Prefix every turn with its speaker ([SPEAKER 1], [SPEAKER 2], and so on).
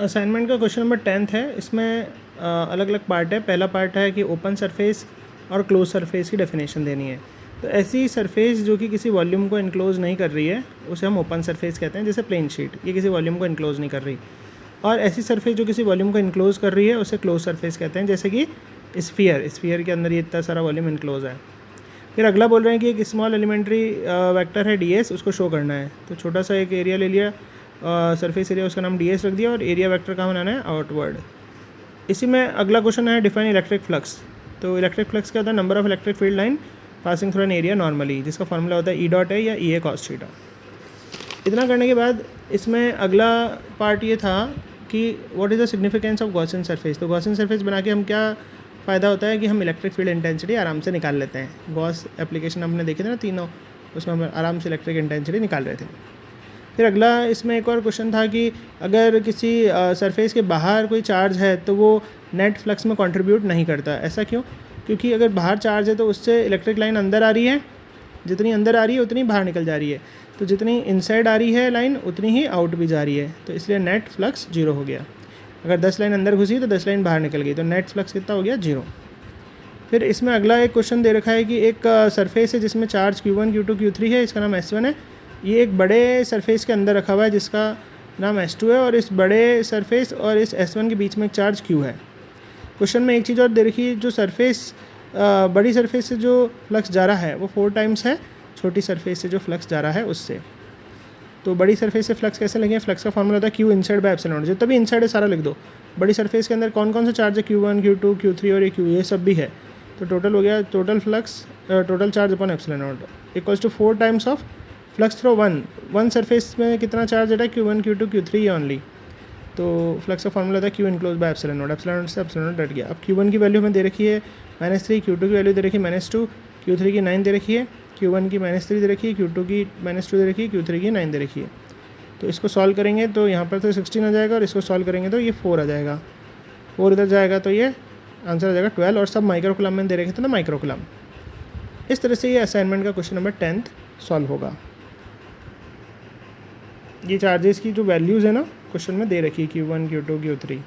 [SPEAKER 1] Assignment का question number 10th है। इसमें अलग अलग पार्ट है। पहला पार्ट है कि ओपन सरफेस और क्लोज सरफेस की डेफिनेशन देनी है। तो ऐसी सरफेस जो कि किसी वॉल्यूम को इनक्लोज नहीं कर रही है उसे हम ओपन सरफेस कहते हैं, जैसे प्लेन शीट, ये किसी वॉल्यूम को इनक्लोज नहीं कर रही। और ऐसी सरफेस जो किसी वॉल्यूम को इनक्लोज कर रही है उसे क्लोज सरफेस कहते हैं, जैसे कि स्फीयर के अंदर ये इतना सारा वॉल्यूम इनक्लोज है। फिर अगला बोल रहे हैं कि एक स्मॉल एलिमेंट्री वेक्टर है ds, उसको शो करना है। तो छोटा सा एक एरिया ले लिया, सरफेस एरिया, उसका नाम ds रख दिया और एरिया वेक्टर कहाँ बनाना है, आउटवर्ड। इसी में अगला क्वेश्चन है डिफाइन इलेक्ट्रिक फ्लक्स। तो इलेक्ट्रिक फ्लक्स क्या होता है, number of electric field line passing through an area normally, जिसका फॉर्मूला होता है ई डॉट है या ई ए कॉस थीटा। इतना करने के बाद इसमें अगला पार्ट ये था कि what is the significance of Gaussian surface. तो गॉसियन सरफेस बना के हम क्या फ़ायदा होता है कि हम इलेक्ट्रिक फील्ड इंटेंसिटी आराम से निकाल लेते हैं। गॉस एप्लीकेशन हमने देखे थे ना तीनों, उसमें हम आराम से इलेक्ट्रिक इंटेंसिटी निकाल रहे थे। फिर अगला इसमें एक और क्वेश्चन था कि अगर किसी सरफेस के बाहर कोई चार्ज है तो वो नेट फ्लक्स में कंट्रीब्यूट नहीं करता। ऐसा क्यों? क्योंकि अगर बाहर चार्ज है तो उससे इलेक्ट्रिक लाइन अंदर आ रही है, जितनी अंदर आ रही है उतनी बाहर निकल जा रही है। तो जितनी इनसाइड आ रही है लाइन उतनी ही आउट भी जा रही है, तो इसलिए नेट फ्लक्स 0 हो गया। अगर 10 लाइन अंदर घुसी तो 10 लाइन बाहर निकल गई, तो नेट फ्लक्स कितना हो गया, 0। फिर इसमें अगला एक क्वेश्चन दे रखा है कि एक सरफेस है जिसमें चार्ज Q1, Q2, Q3 है, इसका नाम S1 है। ये एक बड़े सरफेस के अंदर रखा हुआ है जिसका नाम S2 है, और इस बड़े सरफेस और इस S1 के बीच में एक चार्ज Q है। क्वेश्चन में एक चीज़ और दे रखी है, जो सरफेस बड़ी सरफेस से जो फ्लक्स जा रहा है वो 4 टाइम्स है छोटी सरफेस से जो फ्लक्स जा रहा है उससे। तो बड़ी सरफेस से फ्लक्स कैसे लगे, फ्लक्स का फॉर्मूला होता है Q inside by epsilon not. जितना भी इनसाइड है सारा लिख दो। बड़ी सरफेस के अंदर कौन कौन सा चार्ज है, Q1, Q2, Q3 और ये Q, ये सब भी है। तो टोटल हो गया, total flux, total charge upon epsilon not equals to 4 times of flux through one surface में कितना चार्ज है, Q1, Q2, Q3 ओनली। तो फ्लक्स का फॉर्मूला था Q enclose by epsilon not से एप्सिलॉन नॉट हट गया। अब Q1 की वैल्यू हमें दे रखी है -3, Q2 की वैल्यू दे रखी है -2, Q3 की 9 दे रखी है, Q1 की -3 दे रखी है, Q2 की -2 दे रखी है, Q3 की 9 दे रखी है। तो इसको सॉल्व करेंगे तो यहाँ पर तो 16 आ जाएगा, और इसको सॉल्व करेंगे तो ये 4 आ जाएगा। 4 इधर जाएगा तो ये आंसर आ जाएगा 12, और सब माइक्रोकुलम में दे रखे थे ना, माइक्रोकुलम। इस तरह से ये असाइनमेंट का क्वेश्चन नंबर 10th सॉल्व होगा। ये चार्जेस की जो वैल्यूज़ है ना क्वेश्चन में दे रखी है, Q1, Q2, Q3।